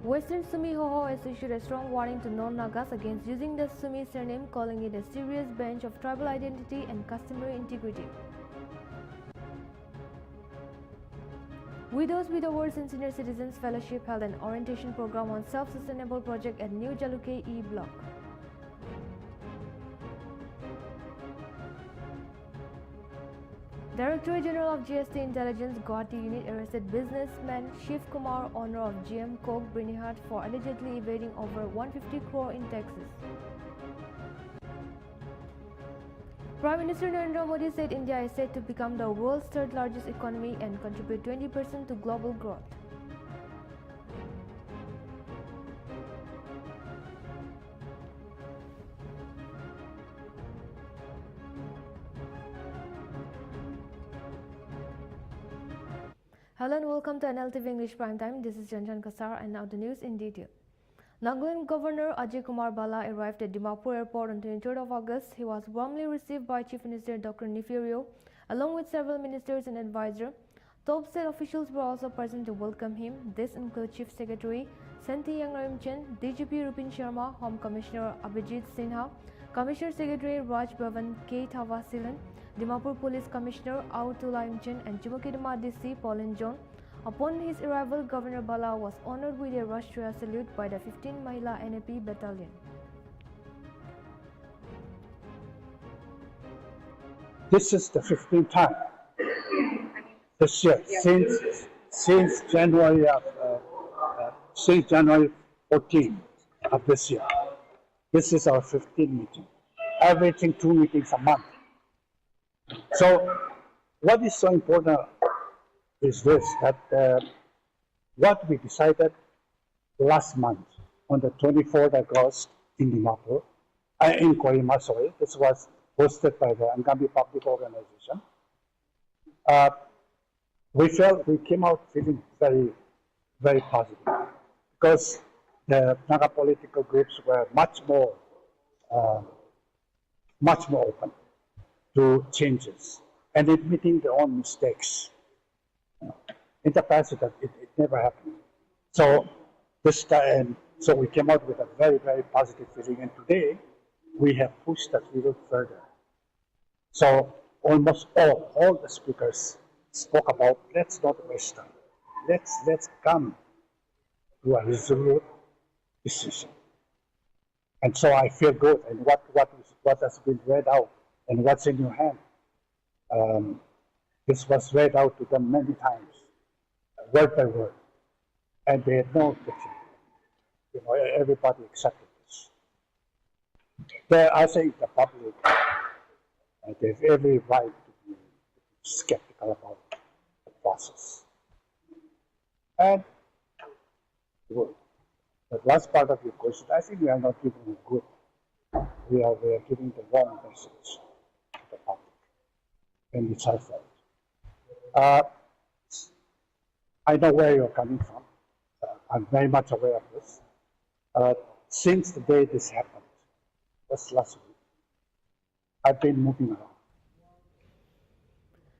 Western Sumi Hoho has issued a strong warning to non-Nagas against using the Sumi surname, calling it a serious breach of tribal identity and customary integrity. Widows, Widowers and Senior Citizens Fellowship held an orientation program on self-sustainable project at New Jalukay E Block. Directorate General of GST Intelligence Guwahati Unit arrested businessman Shiv Kumar, owner of GM Coke Brinihat, for allegedly evading over 150 crore in taxes. Prime Minister Narendra Modi said India is set to become the world's third largest economy and contribute 20% to global growth. Hello and welcome to Nltv English Primetime. This is Janjan Kasar and now the news in detail. Nagaland Governor Ajay Kumar Bala arrived at Dimapur Airport on 23rd of August. He was warmly received by Chief Minister Dr. Nefirio, along with several ministers and advisors. Top state officials were also present to welcome him. This include Chief Secretary Santi Yangarimchen, DGP Rupin Sharma, Home Commissioner Abhijit Sinha, Commissioner Secretary Raj Bhavan K. Thawasilan, Dimapur Police Commissioner Autula Imchen and Chimukidama DC Pauline John. Upon his arrival, Governor Bala was honored with a Rashtriya salute by the 15th Mahila NAP Battalion. This is the 15th time this year since January 14 of this year. This is our 15th meeting. Averaging 2 meetings a month. So, what is so important is this, that what we decided last month on the 24th August in Dimapur, in Kohima, sorry, this was hosted by the Angami Public Organization. We came out feeling very, very positive because the Naga political groups were much more open to changes and admitting their own mistakes. In the past, it never happened. So this time, so we came out with a very, very positive feeling, and today we have pushed that little further. So almost all the speakers spoke about let's not waste time. Let's come to a resolute decision. And so I feel good. And what has been read out and what's in your hand, this was read out to them many times, word by word, and they had no objection. Everybody accepted this. I think the public, they have every right to be skeptical about the process. And the last part of your question, I think we are not giving it good. We are giving the wrong message to the public, and it's our fault. I know where you're coming from. I'm very much aware of this. Since the day this happened, just last week, I've been moving around.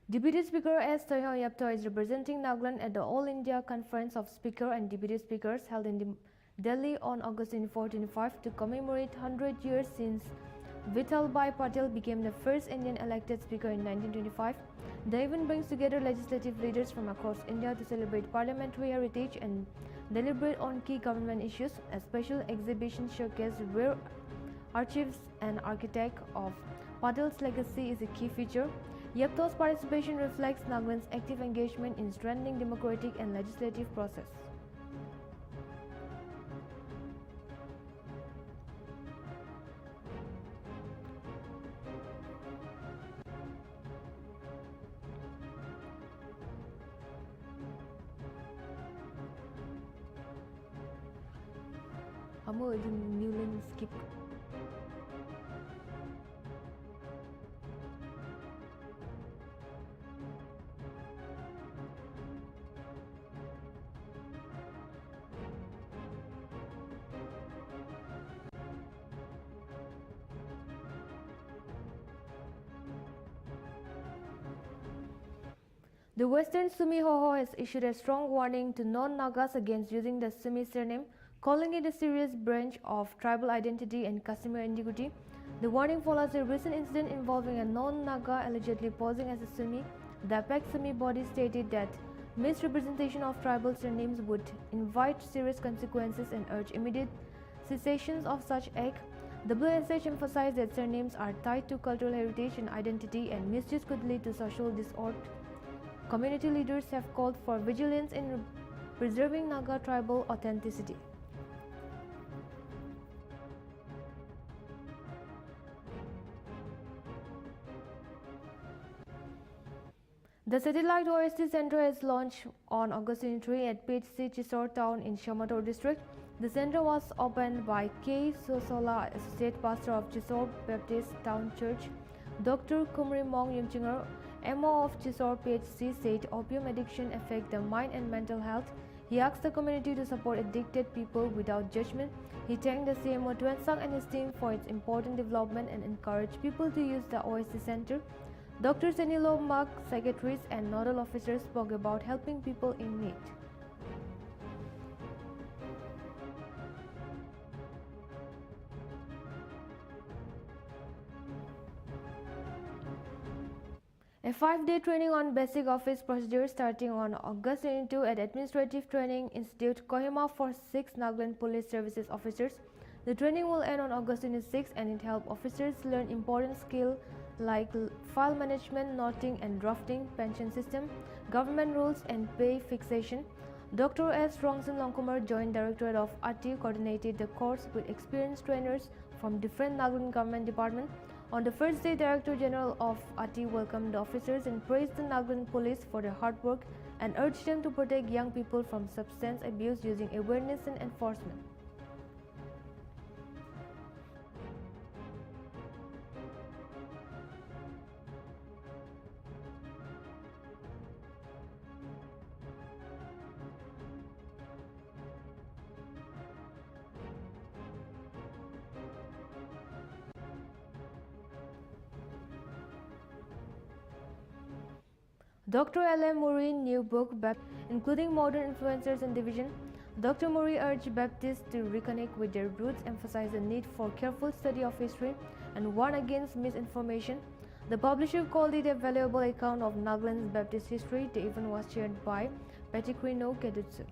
Deputy Speaker S. Toyho Yapto is representing Nagaland at the All India Conference of Speaker and Deputy Speakers held in Delhi on August 24-25 to commemorate 100 years since Vithalbhai Patel became the first Indian elected speaker in 1925. The event brings together legislative leaders from across India to celebrate parliamentary heritage and deliberate on key government issues. A special exhibition showcased rare archives and architect of Patel's legacy is a key feature. Yapto's participation reflects Nagaland's active engagement in strengthening democratic and legislative process. Amo din Newland skip. The Western Sumi Hoho has issued a strong warning to non-Nagas against using the Sumi surname, calling it a serious breach of tribal identity and customary integrity. The warning follows a recent incident involving a non-Naga allegedly posing as a Sumi. The Apex Sumi body stated that misrepresentation of tribal surnames would invite serious consequences and urged immediate cessation of such act. The WSH emphasized that surnames are tied to cultural heritage and identity, and misuse could lead to social disorder. Community leaders have called for vigilance in preserving Naga tribal authenticity. The satellite OST center is launched on August 23 at PHC Chisor town in Shamator district. The center was opened by K. Sosola, Associate Pastor of Chisor Baptist Town Church. Dr. Kumri Mong Yumchinger, MO of Chisor PHC, said opium addiction affects the mind and mental health. He asked the community to support addicted people without judgment. He thanked the CMO Tuensang and his team for its important development and encouraged people to use the OST center. Dr. Senilo Mark, secretaries and nodal officers spoke about helping people in need. A 5-day training on basic office procedures starting on August 22 at Administrative Training Institute, Kohima for 6 Nagaland Police Services officers. The training will end on August 26 and it helps officers learn important skills like file management, noting and drafting, pension system, government rules and pay fixation. Dr. S. Rongsun Longkumar, Joint Directorate of ATI, coordinated the course with experienced trainers from different Nagaland government departments. On the first day, Director General of ATI welcomed the officers and praised the Nagaland police for their hard work and urged them to protect young people from substance abuse using awareness and enforcement. Dr. L.M. Murray new book, including modern influencers and division. Dr. Murray urged Baptists to reconnect with their roots, emphasize the need for careful study of history, and warn against misinformation. The publisher called it a valuable account of Nagaland's Baptist history. The event was chaired by Petikrino Kedutsu.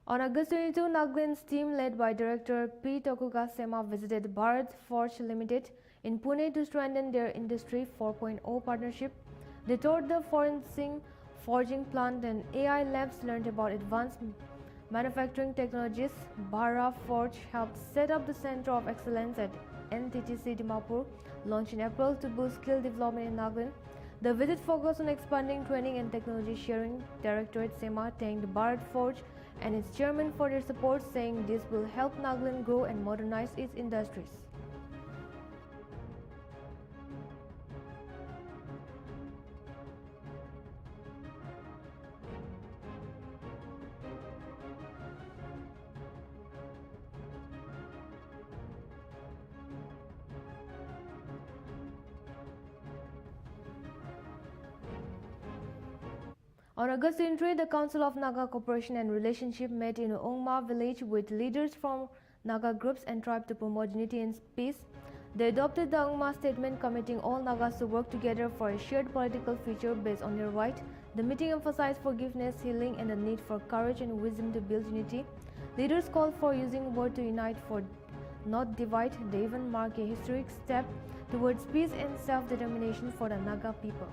On August 22, Nagaland's team led by Director P. Tokuga Sema visited Bharat Forge Limited in Pune to strengthen their Industry 4.0 partnership. They toured the forensic forging plant and AI labs, learned about advanced manufacturing technologies. Bharat Forge helped set up the Center of Excellence at NTTC Dimapur, launched in April to boost skill development in Nagaland. The visit focused on expanding training and technology sharing. Directorate Sema thanked Bharat Forge and its chairman for their support, saying this will help Nagaland grow and modernize its industries. On August 23, the Council of Naga Cooperation and Relationship met in Ongma village with leaders from Naga groups and tribes to promote unity and peace. They adopted the Ongma statement committing all Nagas to work together for a shared political future based on their right. The meeting emphasized forgiveness, healing, and the need for courage and wisdom to build unity. Leaders called for using word to unite, for not divide. They even mark a historic step towards peace and self-determination for the Naga people.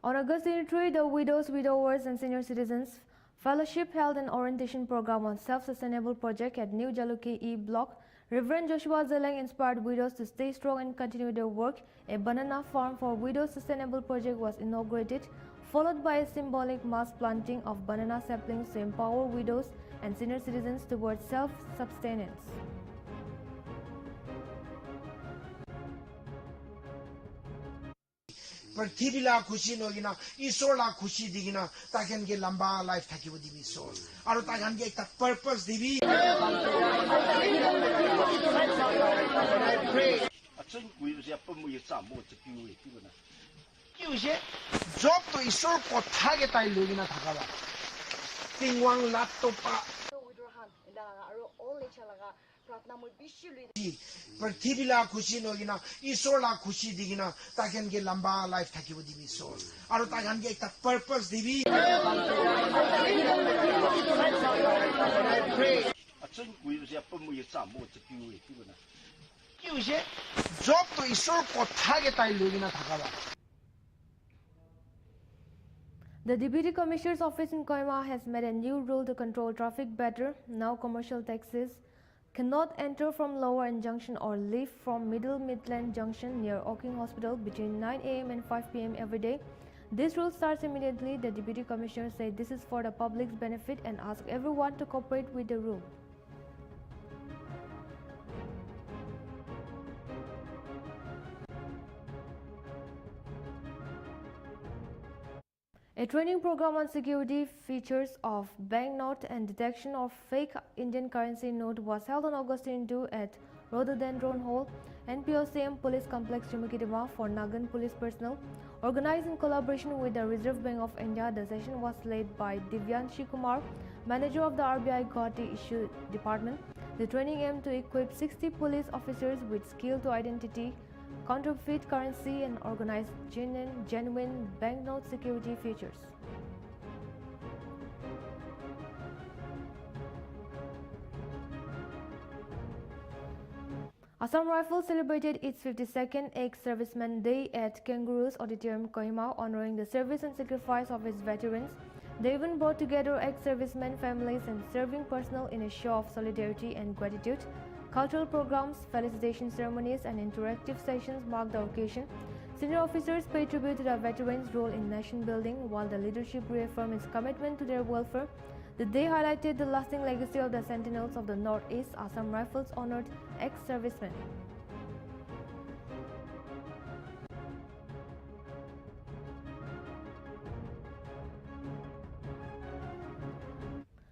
On August 23, the Widows, Widowers and Senior Citizens Fellowship held an orientation program on self-sustainable project at New Jaluki E Block. Reverend Joshua Zeleng inspired widows to stay strong and continue their work. A banana farm for widows sustainable project was inaugurated, followed by a symbolic mass planting of banana saplings to empower widows and senior citizens towards self-sustenance. पृथ्वी ला खुशी नोगिना ईश्वर ला खुशी दिगिना ताकन के लंबा life थाकी वो दिवी soul और ताकन के एक purpose दिवी अचन कुई से अपन मुझे सामो चिपियो है क्यों ना क्यों से जॉब तो ईश्वर को थाके ताई लोगिना थाकावा तिंगवांग लाटोपा पृथ्वी ला खुशी नोगिना ईश्वर ला खुशी दिगिना ताकन के लंबा लाइफ थाकी वो दिवी सोल और ताकन के एक पर्पस दिवी अचन कुई से अपन मुझे सामो चिपियो है क्यों ना क्यों से जॉब तो ईश्वर को थाके ताई लोगिना थाकावा The Deputy Commissioner's Office in Kohima has made a new rule to control traffic better. Now commercial taxis cannot enter from Lower End Junction or leave from Middle Midland Junction near Oking Hospital between 9 a.m. and 5 p.m. every day. This rule starts immediately. The Deputy Commissioner said this is for the public's benefit and asked everyone to cooperate with the rule. A training program on security features of banknote and detection of fake Indian currency note was held on August 2 at Rhododendron Hall, NPOCM Police Complex, Chumukidima for Nagan police personnel. Organized in collaboration with the Reserve Bank of India, the session was led by Divyanshi Kumar, manager of the RBI Guwahati Issue Department. The training aimed to equip 60 police officers with skill to identify counterfeit currency and organize genuine banknote security features. Assam Rifles celebrated its 52nd Ex-Serviceman Day at Kangaroos Auditorium, Kohima, honoring the service and sacrifice of its veterans. They even brought together ex-servicemen families and serving personnel in a show of solidarity and gratitude. Cultural programs, felicitation ceremonies, and interactive sessions marked the occasion. Senior officers paid tribute to the veterans' role in nation building, while the leadership reaffirmed its commitment to their welfare. The day highlighted the lasting legacy of the Sentinels of the Northeast. Assam Rifles honored ex-servicemen.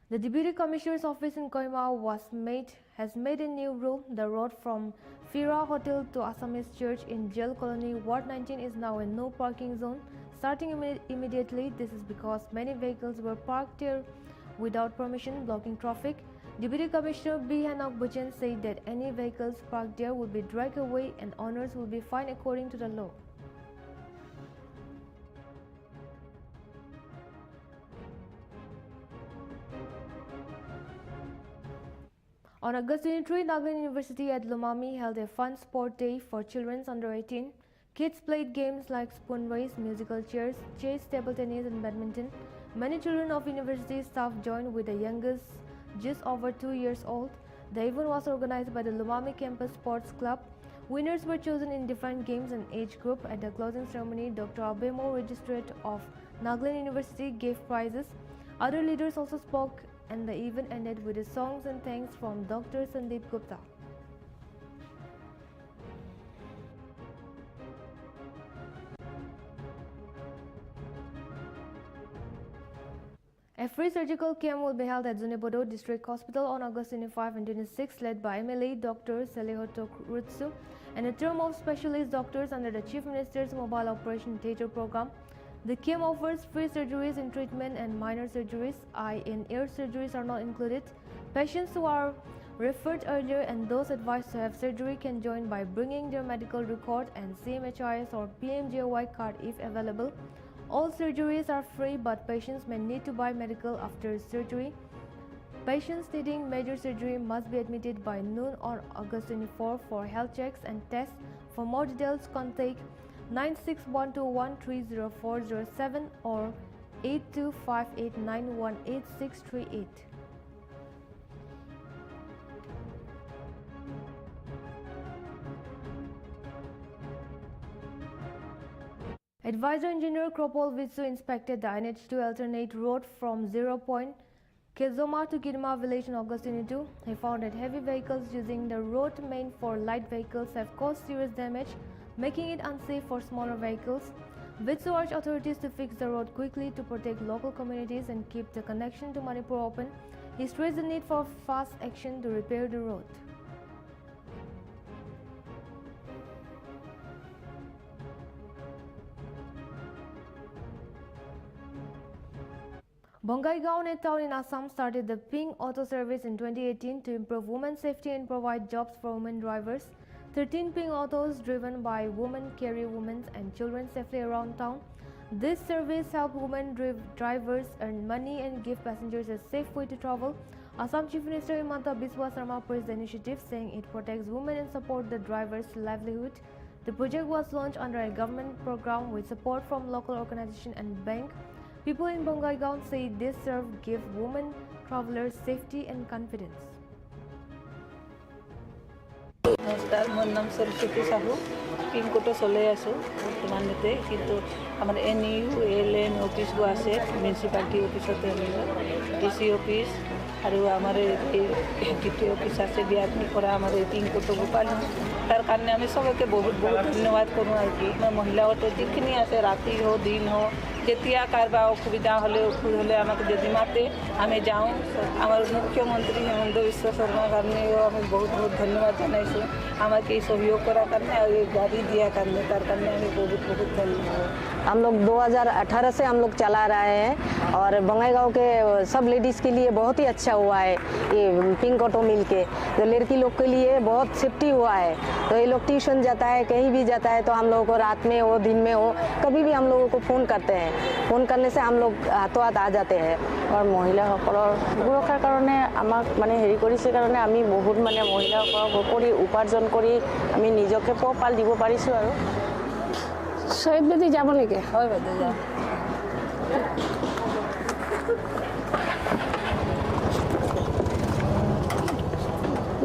The Deputy Commissioner's Office in Kohima has made a new rule. The road from Fira Hotel to Assamese Church in Jail Colony, Ward 19 is now a no parking zone. Starting immediately, this is because many vehicles were parked here without permission, blocking traffic. Deputy Commissioner B. Hanok Buchen said that any vehicles parked there will be dragged away and owners will be fined according to the law. On August 23, Nagaland University at Lumami held a fun sport day for children under 18. Kids played games like spoon race, musical chairs, chess, table tennis, and badminton. Many children of university staff joined, with the youngest just over 2 years old. The event was organized by the Lumami Campus Sports Club. Winners were chosen in different games and age group. At the closing ceremony, Dr. Abemo, Registrate of Nagaland University, gave prizes. Other leaders also spoke, and the event ended with the songs and thanks from Dr. Sandeep Gupta. A free surgical camp will be held at Zunibodo District Hospital on August 25 and 26, led by MLA Dr. Selehoto Rutsu and a term of specialist doctors under the Chief Minister's Mobile Operation Theatre Program. The camp offers free surgeries in treatment and minor surgeries. Eye and ear surgeries are not included. Patients who are referred earlier and those advised to have surgery can join by bringing their medical record and CMHIS or PMJY card if available. All surgeries are free, but patients may need to buy medical after surgery. Patients needing major surgery must be admitted by noon on August 24 for health checks and tests. For more details, contact 9612130407 or 8258918638. Advisor Engineer Kropol Vitsu inspected the NH2 alternate road from 0. Kezoma to Kidma village in August 22. He found that heavy vehicles using the road meant for light vehicles have caused serious damage, making it unsafe for smaller vehicles. Vitsu urged authorities to fix the road quickly to protect local communities and keep the connection to Manipur open. He stressed the need for fast action to repair the road. Bongaigaon, a town in Assam, started the Pink Auto Service in 2018 to improve women's safety and provide jobs for women drivers. 13 Pink Autos driven by women carry women and children safely around town. This service helps women drivers earn money and give passengers a safe way to travel. Assam Chief Minister Himanta Biswa Sarma praised the initiative, saying it protects women and supports the drivers' livelihood. The project was launched under a government program with support from local organization and bank. People in Bongaigaon say this serve give women travelers safety and confidence. नमस्कार मोर नाम Saraswati Sahu pink auto चले आसो बर्तमान किंतु आमार NU LN office को आसे municipality office DC office और आमार डिटी ऑफिस आसे बियानी करा आमार पिंक ऑटो को पालू तार कारण आम सबके बहुत बहुत धन्यवाद करूँ और महिला ऑटो जिखिनी आसे राति हो दिन हो जेतिया कारबा असुविधा हले आमको जदि माते आम जाऊँ आम मुख्यमंत्री हेमंत विश्व शर्मा कारणे आम बहुत बहुत धन्यवाद जनाइसु आम के सहयोग करा कारणे और गाड़ी दिया कारणे तार कारणे आम बहुत बहुत धन्यवाद। हम लोग 2018 से हम लोग चला रहे हैं और बंगाईगांव के सब लेडीज़ के लिए बहुत ही अच्छा हुआ है ये पिंक ऑटो मिल के। तो लड़की लोग के लिए बहुत सेफ्टी हुआ है। तो ये लोग ट्यूशन जाता है कहीं भी जाता है तो हम लोगों को रात में हो दिन में हो कभी भी हम लोगों को फ़ोन करते हैं। फ़ोन करने से हम लोग हाथों हाथ आ जाते हैं। और महिलाসকলৰ সুৰক্ষাৰ কাৰণে আমাক মানে হেৰি কৰিছে কাৰণে আমি বহুত মানে মহিলাসকলক কৰি উপাৰ্জন কৰি আমি নিজকে পোহপাল দিব পাৰিছোঁ আৰু শহীদ বেদী যাব নেকি হয় বেদী যাওঁ।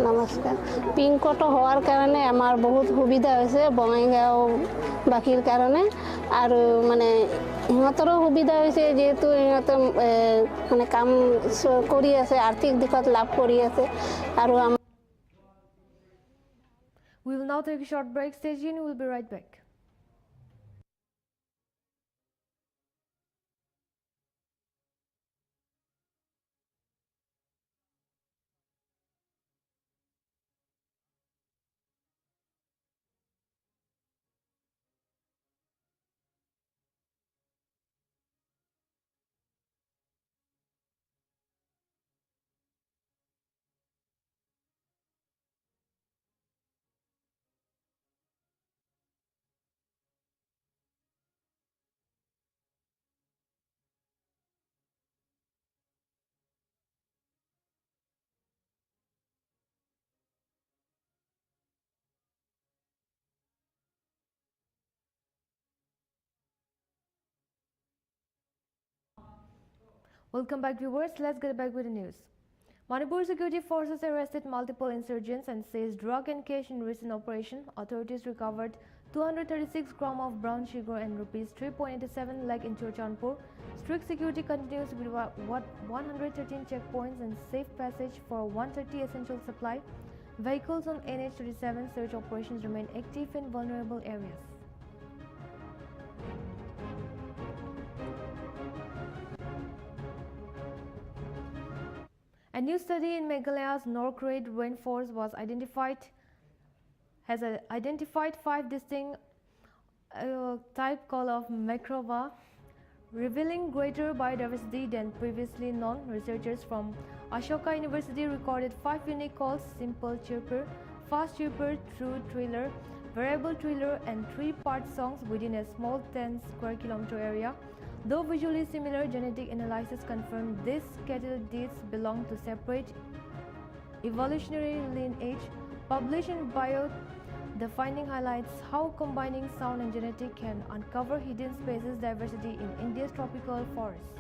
নমস্কাৰ পিংক অটো হোৱাৰ কাৰণে আমাৰ বহুত সুবিধা হৈছে বঙাইগাঁওবাসীৰ কাৰণে আৰু মানে সিহঁতৰো সুবিধা হৈছে যেহেতু সিহঁতে মানে কাম কৰি আছে আৰ্থিক দিশত লাভ কৰি আছে আৰু We will now take a short break. Stay tuned. We'll be right back. Welcome back, viewers. Let's get back with the news. Manipur security forces arrested multiple insurgents and seized drug and cash in recent operation. Authorities recovered 236 grams of brown sugar and rupees 3.87 lakh in Churchandpur. Strict security continues with 113 checkpoints and safe passage for 130 essential supply. Vehicles on NH37 search operations remain active in vulnerable areas. A new study in Meghalaya's Norcrate rainforest has identified 5 distinct type call of macrova, revealing greater biodiversity than previously known. Researchers from Ashoka University recorded 5 unique calls: simple chirper, fast chirper, true trailer, variable trailer, and 3-part songs within a small 10 square kilometer area. Though visually similar, genetic analysis confirmed these cattle belong to separate evolutionary lineage. Published in Bio, the finding highlights how combining sound and genetic can uncover hidden species diversity in India's tropical forests.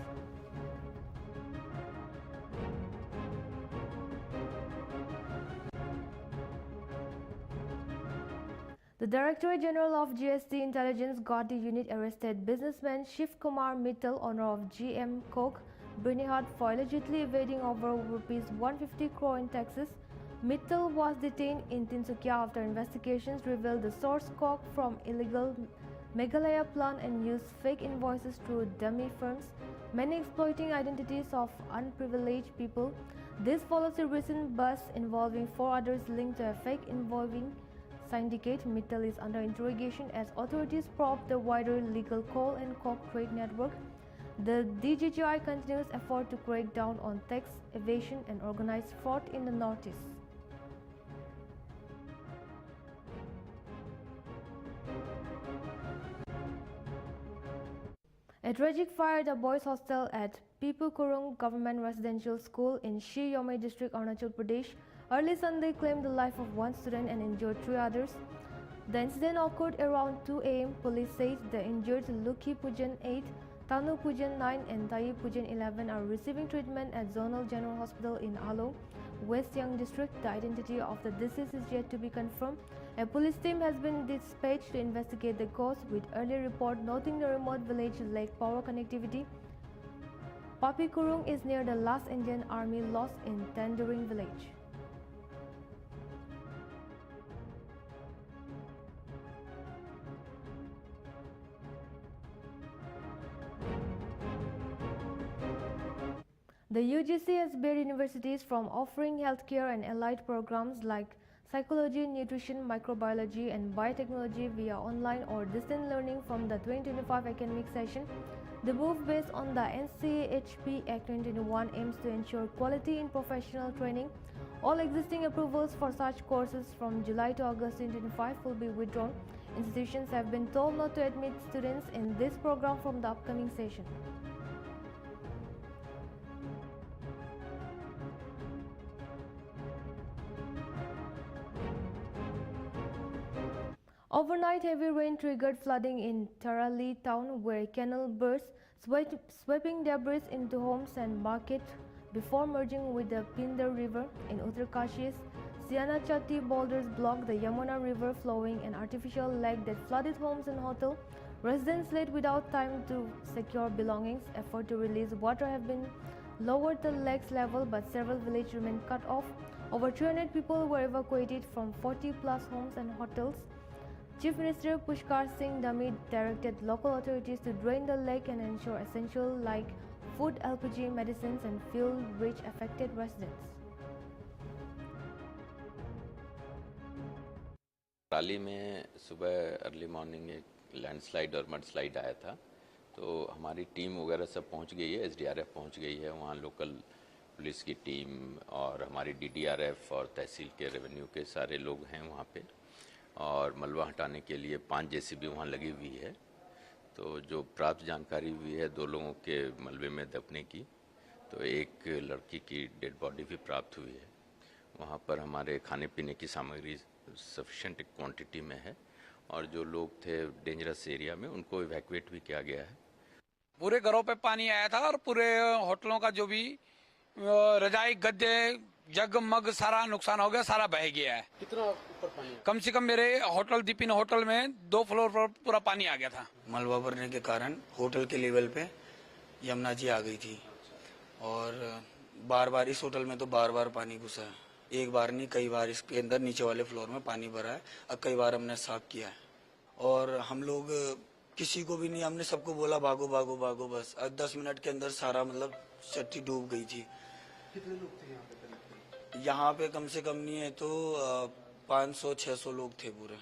The Directorate General of GST Intelligence got the unit arrested businessman Shiv Kumar Mittal, owner of GM Coke Bernihat, for allegedly evading over rupees 150 crore in taxes. Mittal was detained in Tinsukia after investigations revealed the source coke from illegal Meghalaya plant and used fake invoices through dummy firms, many exploiting identities of unprivileged people. This follows a recent bust involving 4 others linked to a fake invoicing syndicate. Mittal is under interrogation as authorities probe the wider legal coal and coke trade network. The DGGI continues effort to crack down on tax evasion and organized fraud in the Northeast. A tragic fire at a boys' hostel at Pipukurung Government Residential School in Shi Yome District, Arunachal Pradesh, early Sunday claimed the life of 1 student and injured 3 others. The incident occurred around 2 a.m. Police said the injured Luki Pujan 8, Tanu Pujan 9 and Tayi Pujan 11 are receiving treatment at Zonal General Hospital in Along, West Siang District. The identity of the deceased is yet to be confirmed. A police team has been dispatched to investigate the cause, with early report noting the remote village lacked power connectivity. Papikurung is near the last Indian Army lost in Tendering village. The UGC has barred universities from offering healthcare and allied programs like psychology, nutrition, microbiology, and biotechnology via online or distant learning from the 2025 academic session. The move, based on the NCAHP Act 2021, aims to ensure quality in professional training. All existing approvals for such courses from July to August 2025 will be withdrawn. Institutions have been told not to admit students in this program from the upcoming session. Overnight, heavy rain triggered flooding in Tarali town, where canal burst, sweeping debris into homes and market before merging with the Pinder River. In Uttarkashis, Sianachati boulders blocked the Yamuna River, flowing an artificial lake that flooded homes and hotels. Residents fled without time to secure belongings. Effort to release water have been lowered the lake's level, but several villages remain cut off. Over 300 people were evacuated from 40+ homes and hotels. Chief Minister Pushkar Singh Dhami directed local authorities to drain the lake and ensure essential like food, LPG, medicines and fuel reach affected residents. Rally में सुबह early morning एक landslide और मडस्लाइड आया था, तो हमारी team वगैरह सब पहुंच गई है, एसडीआरएफ पहुंच गई है, वहाँ लोकल पुलिस की टीम और हमारी डीडीआरएफ और तहसील के रेवेन्यू के सारे लोग हैं वहाँ पे, और मलबा हटाने के लिए 5 जेसीबी वहाँ लगी हुई है। तो जो प्राप्त जानकारी हुई है 2 लोगों के मलबे में दफने की, तो एक लड़की की डेड बॉडी भी प्राप्त हुई है। वहाँ पर हमारे खाने पीने की सामग्री सफिशेंट क्वांटिटी में है, और जो लोग थे डेंजरस एरिया में उनको इवैक्यूएट भी किया गया है। पूरे घरों पे पानी आया था और पूरे होटलों का जो भी रजाई गद्दे जगमग सारा नुकसान हो गया, सारा बह गया है। कितना ऊपर पानी? कम से कम मेरे होटल दीपिन होटल में 2 फ्लोर पर पूरा पानी आ गया था। मलबा भरने के कारण होटल के लेवल पे यमुना जी आ गई थी, और बार बार इस होटल में तो बार बार पानी घुसा है। एक बार नहीं, कई बार इसके अंदर नीचे वाले फ्लोर में पानी भरा है, और कई बार हमने साफ किया है। और हम लोग किसी को भी नहीं, हमने सबको बोला भागो भागो भागो, बस 10 मिनट के अंदर सारा मतलब चट्टी डूब गई थी। कितने लोग थे यहाँ पे? यहाँ पे कम से कम नहीं है तो 500-600 लोग थे पूरे।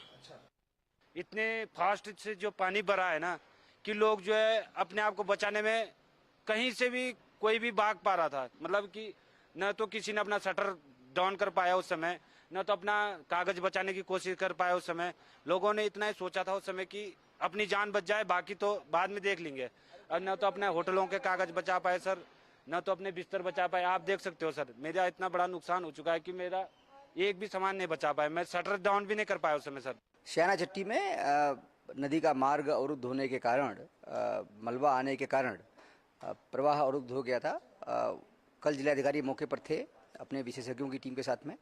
इतने फास्ट से जो पानी भरा है ना कि लोग जो है अपने आप को बचाने में कहीं से भी कोई भी भाग पा रहा था। मतलब कि न तो किसी ने अपना शटर डाउन कर पाया उस समय, न तो अपना कागज बचाने की कोशिश कर पाया उस समय। लोगों ने इतना ही सोचा था उस समय कि अपनी जान बच जाए, बाकी तो बाद में देख लेंगे। और न तो अपने होटलों के कागज बचा पाए सर, न तो अपने बिस्तर बचा पाए। आप देख सकते हो सर, मेरा इतना बड़ा नुकसान हो चुका है कि मेरा एक भी सामान नहीं बचा पाया। मैं शटर डाउन भी नहीं कर पाया उस समय सर। शहना चट्टी में नदी का मार्ग अवरुद्ध होने के कारण, मलबा आने के कारण प्रवाह अवरुद्ध हो गया था। कल जिलाधिकारी मौके पर थे अपने विशेषज्ञों की टीम के साथ में,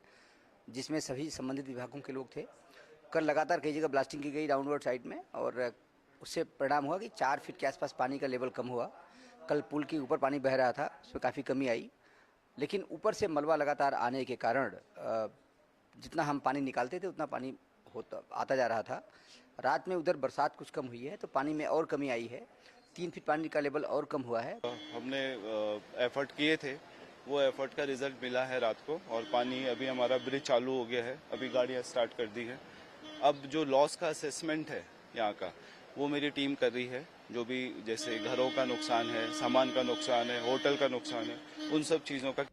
जिसमें सभी संबंधित विभागों के लोग थे। कल लगातार कई जगह ब्लास्टिंग की गई डाउनवर्ड साइड में, और उससे परिणाम हुआ कि 4 फीट के आसपास पानी का लेवल कम हुआ। कल पुल के ऊपर पानी बह रहा था, उसमें काफ़ी कमी आई, लेकिन ऊपर से मलबा लगातार आने के कारण जितना हम पानी निकालते थे उतना पानी आता जा रहा था। रात में उधर बरसात कुछ कम हुई है तो पानी में और कमी आई है, 3 फीट पानी का लेवल और कम हुआ है। हमने एफर्ट किए थे, वो एफर्ट का रिजल्ट मिला है रात को, और पानी अभी हमारा ब्रिज चालू हो गया है, अभी गाड़ियाँ स्टार्ट कर दी है। अब जो लॉस का असेसमेंट है यहाँ का, वो मेरी टीम कर रही है। जो भी जैसे घरों का नुकसान है, सामान का नुकसान है, होटल का नुकसान है, उन सब चीज़ों का।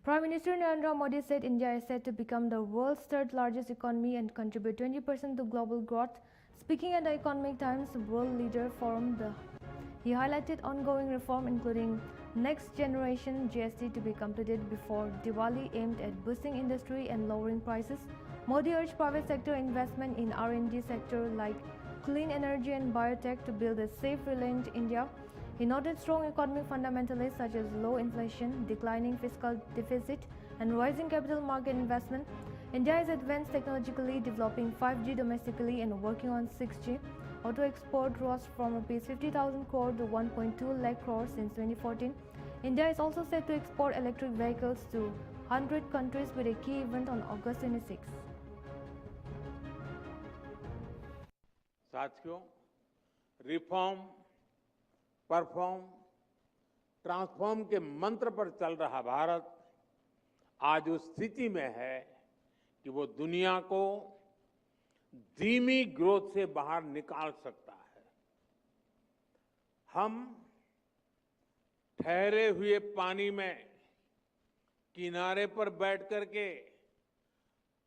Prime Minister Narendra Modi said India is set to become the world's third largest economy and contribute 20% to global growth. Speaking at the Economic Times World Leader Forum, he highlighted ongoing reform including next generation GST to be completed before Diwali aimed at boosting industry and lowering prices. Modi urged private sector investment in R&D sector like clean energy and biotech to build a safe, resilient India. He noted strong economic fundamentals such as low inflation, declining fiscal deficit, and rising capital market investment. India is advanced technologically, developing 5G domestically and working on 6G. Auto export rose from rupees 50,000 crore to 1.2 lakh crore since 2014. India is also set to export electric vehicles to 100 countries with a key event on August 26. साथियों, reform, perform, transform के मंत्र पर चल रहा भारत आज उस स्थिति में है कि वो दुनिया को धीमी ग्रोथ से बाहर निकाल सकता है। हम ठहरे हुए पानी में किनारे पर बैठ करके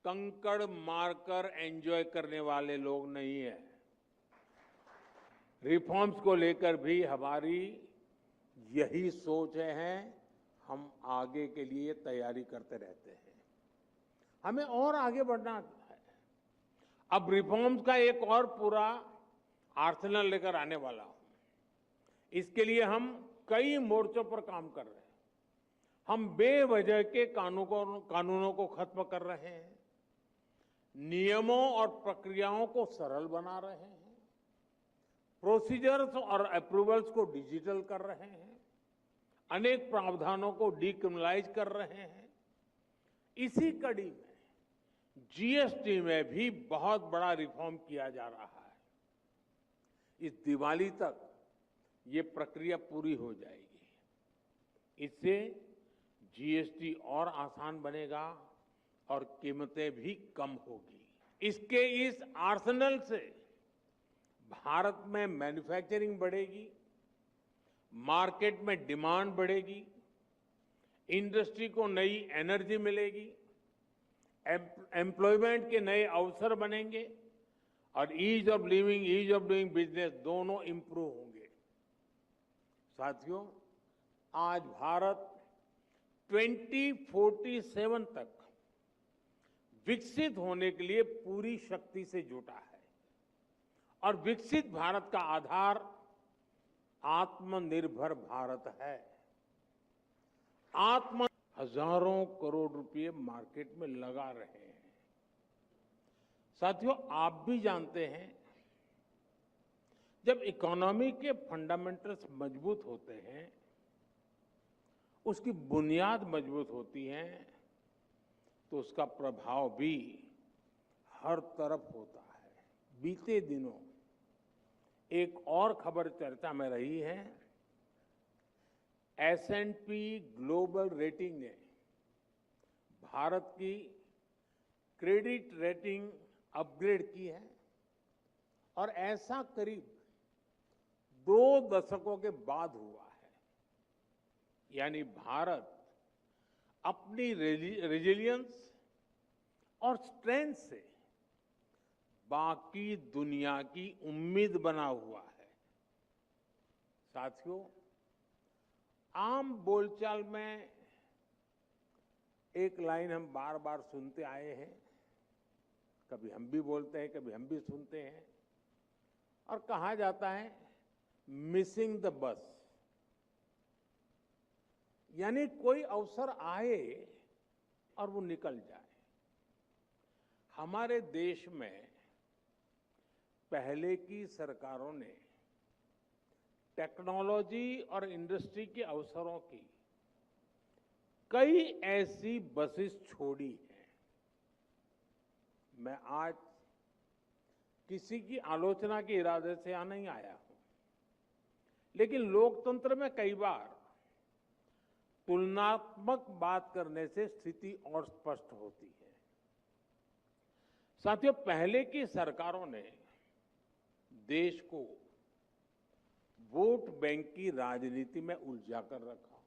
कंकड़ मारकर एंजॉय करने वाले लोग नहीं है। रिफॉर्म्स को लेकर भी हमारी यही सोच है, हम आगे के लिए तैयारी करते रहते हैं। हमें और आगे बढ़ना है। अब रिफॉर्म्स का एक और पूरा आर्सेनल लेकर आने वाला हूं। इसके लिए हम कई मोर्चों पर काम कर रहे हैं। हम बेवजह के कानूनों को खत्म कर रहे हैं, नियमों और प्रक्रियाओं को सरल बना रहे हैं, प्रोसीजर्स और अप्रूवल्स को डिजिटल कर रहे हैं, अनेक प्रावधानों को डीक्रिमिनलाइज कर रहे हैं। इसी कड़ी में जीएसटी में भी बहुत बड़ा रिफॉर्म किया जा रहा है। इस दिवाली तक ये प्रक्रिया पूरी हो जाएगी। इससे जीएसटी और आसान बनेगा और कीमतें भी कम होगी। इसके इस आर्सेनल से भारत में मैन्युफैक्चरिंग बढ़ेगी, मार्केट में डिमांड बढ़ेगी, इंडस्ट्री को नई एनर्जी मिलेगी, एम्प्लॉयमेंट के नए अवसर बनेंगे और ease of living, ease of doing business दोनों इंप्रूव होंगे। साथियों, आज भारत 2047 तक विकसित होने के लिए पूरी शक्ति से जुटा है और विकसित भारत का आधार आत्मनिर्भर भारत है। हजारों करोड़ रुपए मार्केट में लगा रहे हैं। साथियों, आप भी जानते हैं, जब इकोनॉमी के फंडामेंटल्स मजबूत होते हैं, उसकी बुनियाद मजबूत होती है, तो उसका प्रभाव भी हर तरफ होता है। बीते दिनों एक और खबर चर्चा में रही है। S&P ग्लोबल रेटिंग ने भारत की क्रेडिट रेटिंग अपग्रेड की है और ऐसा करीब 2 दशकों के बाद हुआ है। यानी भारत अपनी रेजिलियंस और स्ट्रेंथ से बाकी दुनिया की उम्मीद बना हुआ है। साथियों, आम बोलचाल में एक लाइन हम बार बार सुनते आए हैं, कभी हम भी बोलते हैं, कभी हम भी सुनते हैं, और कहा जाता है मिसिंग द बस। यानी कोई अवसर आए और वो निकल जाए। हमारे देश में पहले की सरकारों ने टेक्नोलॉजी और इंडस्ट्री के अवसरों की कई ऐसी बसेस छोड़ी हैं। मैं आज किसी की आलोचना के इरादे से यहां नहीं आया हूं, लेकिन लोकतंत्र में कई बार तुलनात्मक बात करने से स्थिति और स्पष्ट होती है। साथियों, पहले की सरकारों ने देश को वोट बैंक की राजनीति में उलझा कर रखा।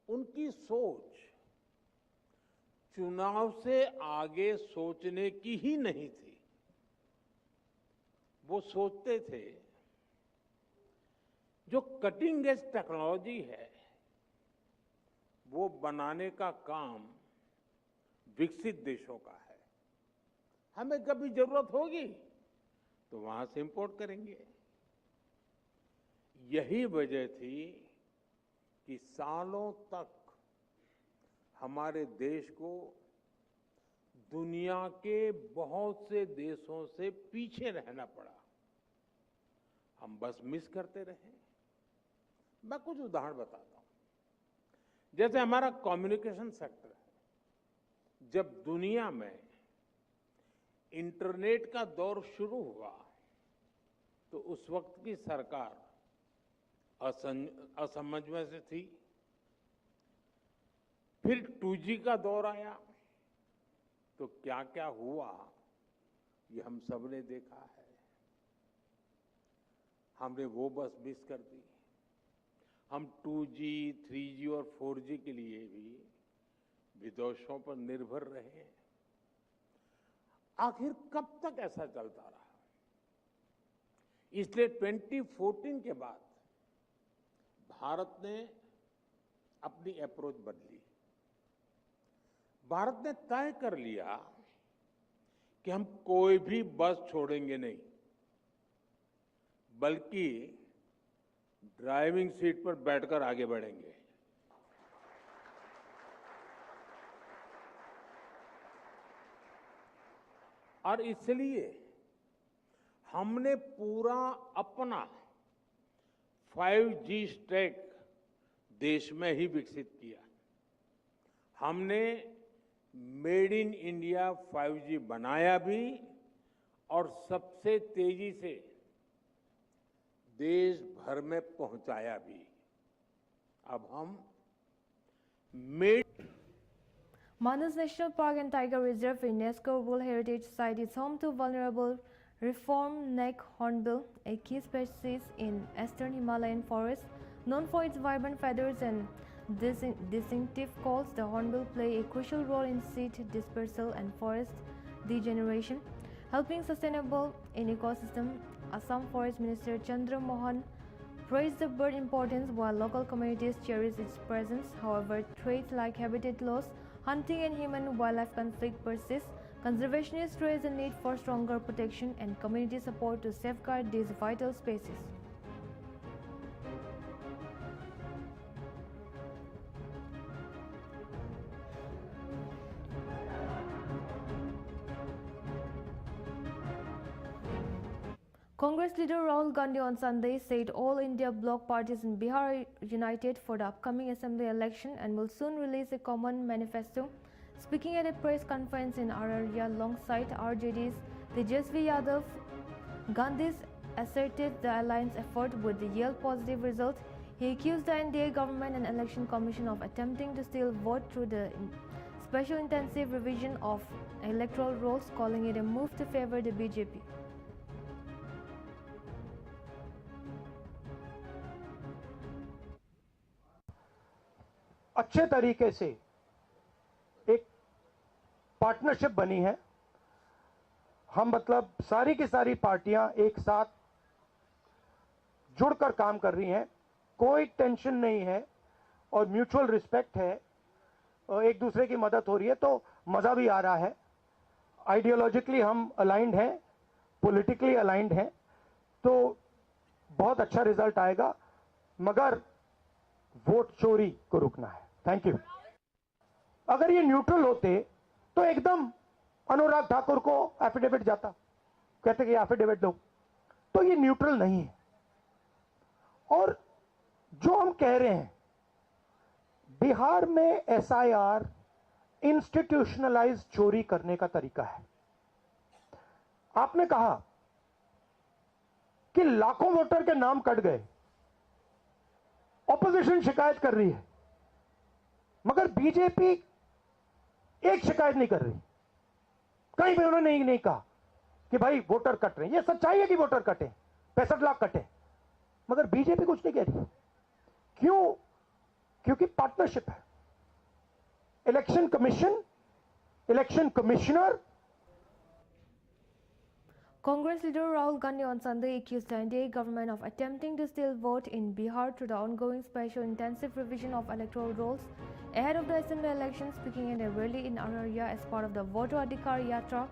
उनकी सोच चुनाव से आगे सोचने की ही नहीं थी। वो सोचते थे जो कटिंग एज टेक्नोलॉजी है वो बनाने का काम विकसित देशों का है। हमें कभी जरूरत होगी तो वहां से इंपोर्ट करेंगे। यही वजह थी कि सालों तक हमारे देश को दुनिया के बहुत से देशों से पीछे रहना पड़ा। हम बस मिस करते रहे। मैं कुछ उदाहरण बताता हूं। जैसे हमारा कम्युनिकेशन सेक्टर है। जब दुनिया में इंटरनेट का दौर शुरू हुआ तो उस वक्त की सरकार असमझ में से थी। फिर 2G का दौर आया तो क्या क्या हुआ ये हम सब ने देखा है। हमने वो बस मिस कर दी। हम 2G, 3G और 4G के लिए भी विदेशों पर निर्भर रहे। आखिर कब तक ऐसा चलता रहा? इसलिए 2014 के बाद भारत ने अपनी अप्रोच बदली। भारत ने तय कर लिया कि हम कोई भी बस छोड़ेंगे नहीं, बल्कि ड्राइविंग सीट पर बैठकर आगे बढ़ेंगे। और इसलिए हमने पूरा अपना 5G स्टैक देश में ही विकसित किया। हमने मेड इन इंडिया 5G बनाया भी और सबसे तेजी से देश भर में पहुंचाया भी। अब हम Manas National Park and Tiger Reserve, UNESCO World Heritage Site, is home to vulnerable reform neck hornbill, a key species in eastern Himalayan forests. Known for its vibrant feathers and distinctive calls, the hornbill play a crucial role in seed dispersal and forest degeneration, helping sustainable in ecosystem. Assam Forest Minister Chandra Mohan praised the bird importance while local communities cherish its presence. However, threats like habitat loss, hunting and human-wildlife conflict persist. Conservationists raise the need for stronger protection and community support to safeguard these vital species. Congress leader Rahul Gandhi on Sunday said all India bloc parties in Bihar are united for the upcoming assembly election and will soon release a common manifesto. Speaking at a press conference in Araria alongside RJD's Tejasvi Yadav, Gandhi asserted the alliance effort would yield positive results. He accused the NDA government and election commission of attempting to steal vote through the special intensive revision of electoral rolls, calling it a move to favor the BJP. अच्छे तरीके से एक partnership बनी है। हम मतलब सारी की सारी पार्टियां एक साथ जुड़कर काम कर रही हैं। कोई टेंशन नहीं है और म्यूचुअल रिस्पेक्ट है और एक दूसरे की मदद हो रही है, तो मजा भी आ रहा है। आइडियोलॉजिकली हम अलाइंड हैं, पॉलिटिकली अलाइंड हैं, तो बहुत अच्छा रिजल्ट आएगा, मगर वोट चोरी को रुकना है। Thank you. अगर ये न्यूट्रल होते तो एकदम अनुराग ठाकुर को एफिडेविट जाता, कहते कि एफिडेविट दो। तो ये न्यूट्रल नहीं है। और जो हम कह रहे हैं, बिहार में एसआईआर इंस्टीट्यूशनलाइज चोरी करने का तरीका है। आपने कहा कि लाखों वोटर के नाम कट गए, ऑपोजिशन शिकायत कर रही है, मगर बीजेपी एक शिकायत नहीं कर रही। कहीं भी उन्होंने नहीं कहा कि भाई वोटर कट रहे हैं। यह सच्चाई है कि वोटर कटे, 65 लाख कटे, मगर बीजेपी कुछ नहीं कह रही। क्यों? क्योंकि पार्टनरशिप है। Election commission, election commissioner. Congress leader Rahul Gandhi on Sunday accused the NDA government of attempting to steal vote in Bihar through the ongoing special intensive revision of electoral rolls ahead of the assembly elections. Speaking at a rally in Araria as part of the Voter Adhikar Yatra,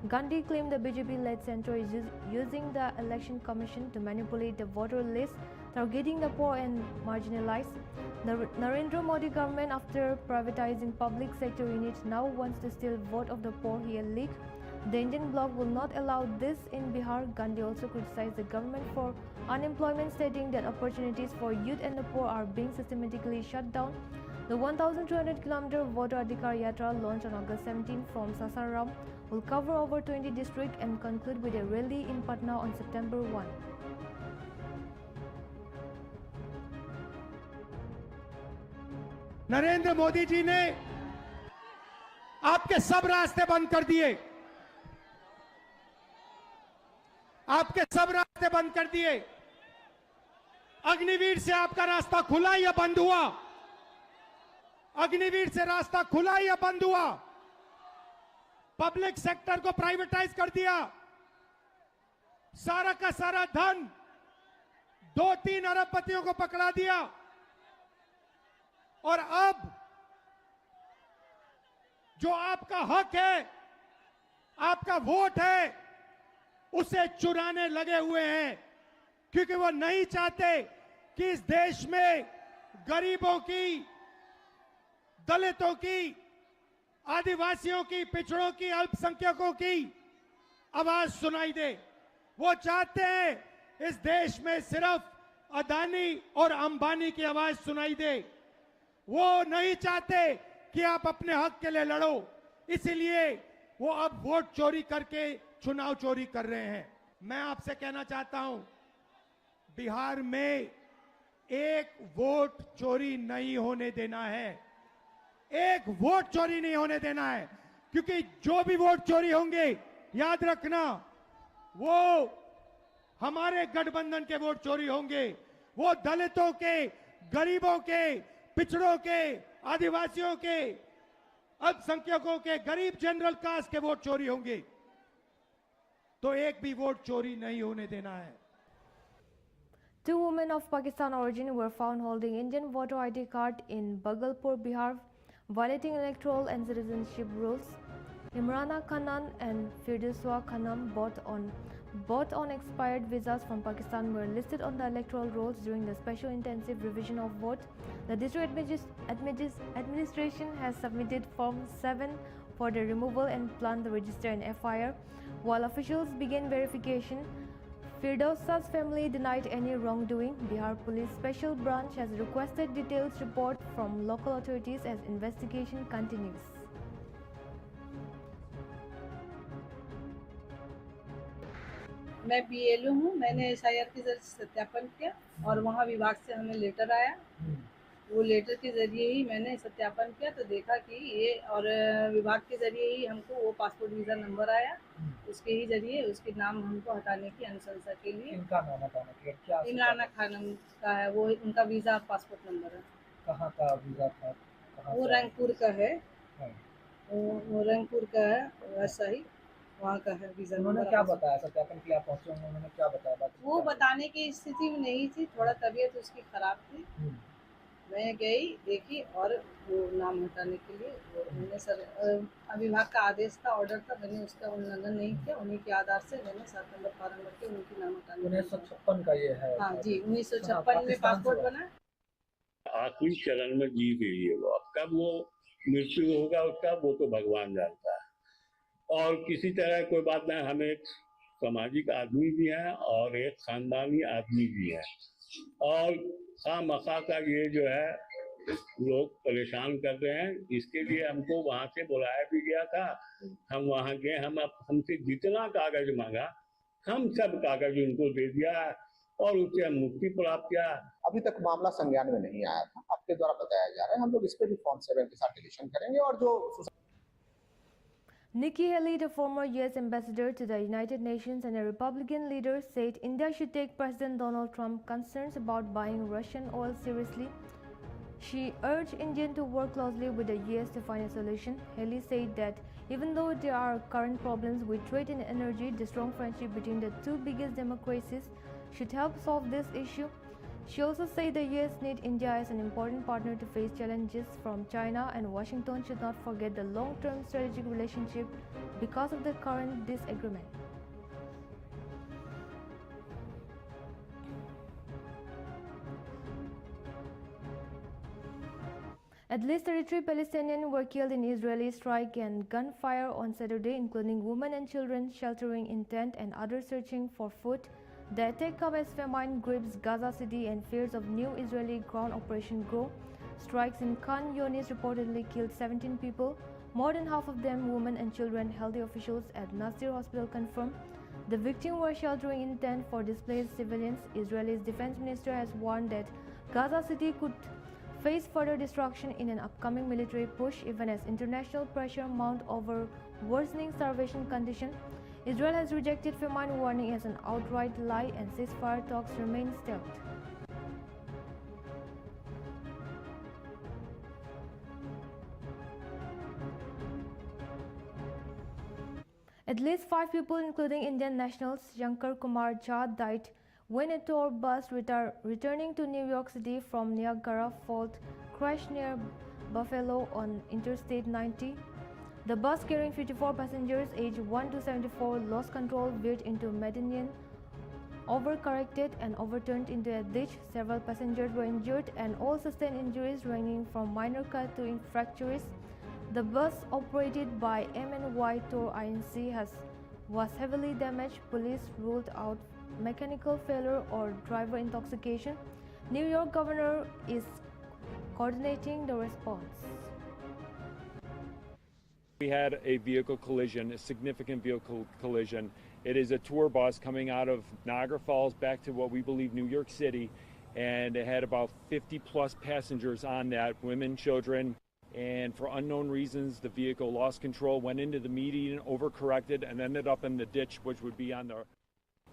Gandhi claimed the BJP-led center is using the election commission to manipulate the voter list, targeting the poor and marginalized. The Narendra Modi government, after privatizing public sector units, now wants to steal vote of the poor, he alleged. The Indian bloc will not allow this in Bihar. Gandhi also criticized the government for unemployment, stating that opportunities for youth and the poor are being systematically shut down. The 1,200-kilometer Voter Adhikar Yatra, launched on August 17 from Sasaram, will cover over 20 districts and conclude with a rally in Patna on September 1. Narendra Modi ji ने आपके सब रास्ते बंद कर दिए, आपके सब रास्ते बंद कर दिए। अग्निवीर से आपका रास्ता खुला या बंद हुआ? अग्निवीर से रास्ता खुला या बंद हुआ? पब्लिक सेक्टर को प्राइवेटाइज कर दिया, सारा का सारा धन 2-3 अरबपतियों को पकड़ा दिया, और अब जो आपका हक है, आपका वोट है, उसे चुराने लगे हुए हैं, क्योंकि वो नहीं चाहते कि इस देश में गरीबों की, दलितों की, आदिवासियों की, पिछड़ों की, अल्पसंख्यकों की आवाज सुनाई दे। वो चाहते हैं इस देश में सिर्फ अदानी और अंबानी की आवाज सुनाई दे। वो नहीं चाहते कि आप अपने हक के लिए लड़ो, इसीलिए वो अब वोट चोरी करके चुनाव चोरी कर रहे हैं। मैं आपसे कहना चाहता हूं, बिहार में एक वोट चोरी नहीं होने देना है, एक वोट चोरी नहीं होने देना है, क्योंकि जो भी वोट चोरी होंगे, याद रखना, वो हमारे गठबंधन के वोट चोरी होंगे, वो दलितों के, गरीबों के, पिछड़ों के, आदिवासियों के, अल्पसंख्यकों के, गरीब जनरल कास्ट के वोट चोरी होंगे। तो एक भी वोट चोरी नहीं होने देना है। 2 women of Pakistan origin were found holding Indian voter ID card in Bhagalpur, Bihar, violating electoral and citizenship rules. Imrana Khanan and Firduswa Khanam, both on expired visas from Pakistan, were listed on the electoral rolls during the special intensive revision of vote. The district administration has submitted Form 7 for the removal and plan to register an FIR. While officials began verification, Firdausa's family denied any wrongdoing. Bihar Police Special Branch has requested detailed report from local authorities as investigation continues. मैं BLO हूँ। मैंने SIR के जरिए सत्यापन किया और वहाँ विभाग से हमें लेटर आया। वो लेटर के जरिए ही मैंने सत्यापन किया तो देखा कि ये, और विभाग के जरिए ही हमको वो पासपोर्ट वीज़ा नंबर आया, उसके ही जरिए उसके नाम हमको हटाने की अनुशंसा के लिए। इनका नाम हटाने के लिए क्या? इमराना खानम का है, वो उनका वीज़ा पासपोर्ट नंबर है। कहाँ का वीज़ा था? वो रंगपुर का है, वो रंगपुर का है, वैसा ही वहाँ का है वीज़ा। उन्होंने क्या बताया? सत्यापन के लिए आप पहुँचे होंगे, उन्होंने क्या बताया? वो बताने की स्थिति में नहीं थी, थोड़ा तबीयत उसकी खराब थी। मैं गई, देखी, और वो नाम हटाने के लिए उन्होंने विभाग का आदेश था, ऑर्डर था, मैंने उसका उल्लंघन नहीं किया। उन्हीं के आधार से मैंने 7 नंबर फॉर्म भर के उनकी नाम हटाने। 1956 का ये है? हाँ जी, 1956 में पासपोर्ट बना। आखिरी चरण में जीत गई है वो। अब कब वो मृत्यु होगा उसका, वो तो भगवान जानता है। और किसी तरह कोई बात नहीं, हम एक सामाजिक आदमी भी हैं और एक खानदानी आदमी भी हैं, और खामखा का ये जो है लोग परेशान कर रहे हैं, इसके लिए हमको वहां से बुलाया भी गया था। हम वहां गए, हमसे जितना कागज मांगा हम सब कागज उनको दे दिया और उससे हम मुक्ति प्राप्त किया। अभी तक मामला संज्ञान में नहीं आया था, आपके द्वारा बताया जा रहा है। हम लोग इस पे भी फॉर्म 7 के साथ डिलीशन करेंगे। और जो Nikki Haley, the former U.S. ambassador to the United Nations and a Republican leader, said India should take President Donald Trump's concerns about buying Russian oil seriously. She urged India to work closely with the U.S. to find a solution. Haley said that even though there are current problems with trade and energy, the strong friendship between the two biggest democracies should help solve this issue. She also said the U.S. needs India as an important partner to face challenges from China, and Washington should not forget the long-term strategic relationship because of the current disagreement. At least 33 Palestinians were killed in Israeli strike and gunfire on Saturday, including women and children sheltering in tents and others searching for food. The attack comes as famine grips Gaza City and fears of new Israeli ground operation grow. Strikes in Khan Yunis reportedly killed 17 people, more than half of them women and children, health officials at Nasir Hospital confirmed. The victims were sheltering in tents for displaced civilians. Israel's defense minister has warned that Gaza City could face further destruction in an upcoming military push, even as international pressure mounts over worsening starvation conditions. Israel has rejected famine warning as an outright lie, and ceasefire talks remain stalled. At least 5 people, including Indian nationals Shankar Kumar Jha, died when a tour bus returning to New York City from Niagara Falls crashed near Buffalo on Interstate 90. The bus carrying 54 passengers aged 1 to 74 lost control, veered into median, overcorrected and overturned into a ditch. Several passengers were injured and all sustained injuries ranging from minor cuts to fractures. The bus, operated by MNY Tour Inc., was heavily damaged. Police ruled out mechanical failure or driver intoxication. New York governor is coordinating the response. We had a vehicle collision, a significant vehicle collision. It is a tour bus coming out of Niagara Falls back to what we believe New York City, and it had about 50 plus passengers on that, women, children, and for unknown reasons the vehicle lost control, went into the median, overcorrected, and ended up in the ditch, which would be on the...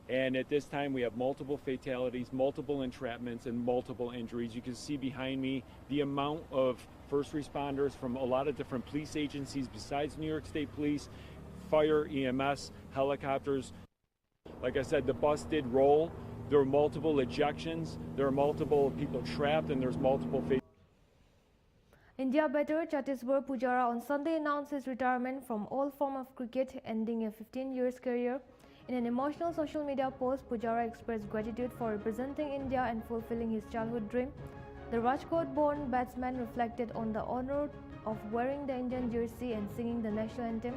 And at this time we have multiple fatalities, multiple entrapments, and multiple injuries. You can see behind me the amount of first responders from a lot of different police agencies besides New York State Police, fire, EMS, helicopters. Like I said, the bus did roll. There were multiple ejections. There are multiple people trapped, and there's multiple fatalities. India batter Chhattisgarh Pujara on Sunday announced his retirement from all form of cricket, ending a 15-year career. In an emotional social media post, Pujara expressed gratitude for representing India and fulfilling his childhood dream. The Rajkot-born batsman reflected on the honor of wearing the Indian jersey and singing the national anthem.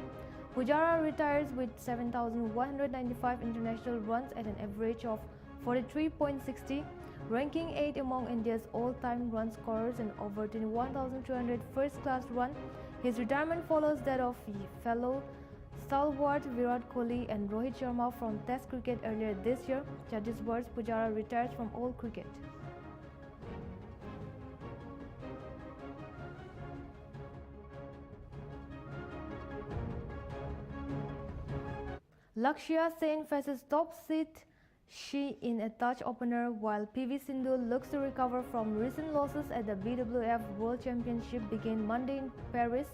Pujara retires with 7,195 international runs at an average of 43.60, ranking 8th among India's all-time run scorers and over 21,200 first-class runs. His retirement follows that of fellow stalwart Virat Kohli and Rohit Sharma from Test cricket earlier this year. Chhattisgarh's Pujara retires from all cricket. Lakshya Sen faces top seed She in a touch opener, while PV Sindhu looks to recover from recent losses at the BWF World Championship began Monday in Paris.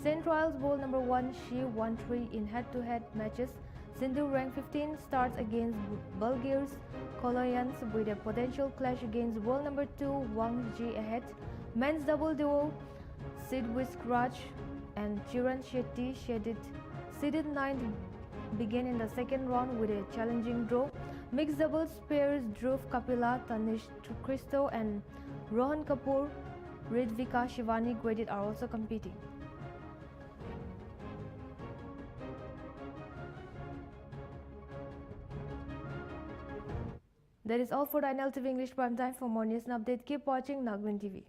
Sen trials bowl number 1, She won 3 in head-to-head matches. Sindhu ranked 15 starts against Bulgaria's Koloyans with a potential clash against world number 2 Wang Ji ahead. Men's double duo Sidwick Raj and Chiran Shetty seeded 9th began in the second round with a challenging draw. Mixed doubles pairs Dhruv Kapila, Tanish Christo and Rohan Kapoor, Ridvika Shivani graded are also competing. That is all for the Nltv English Prime Time. For more news and update, keep watching Nagrin TV.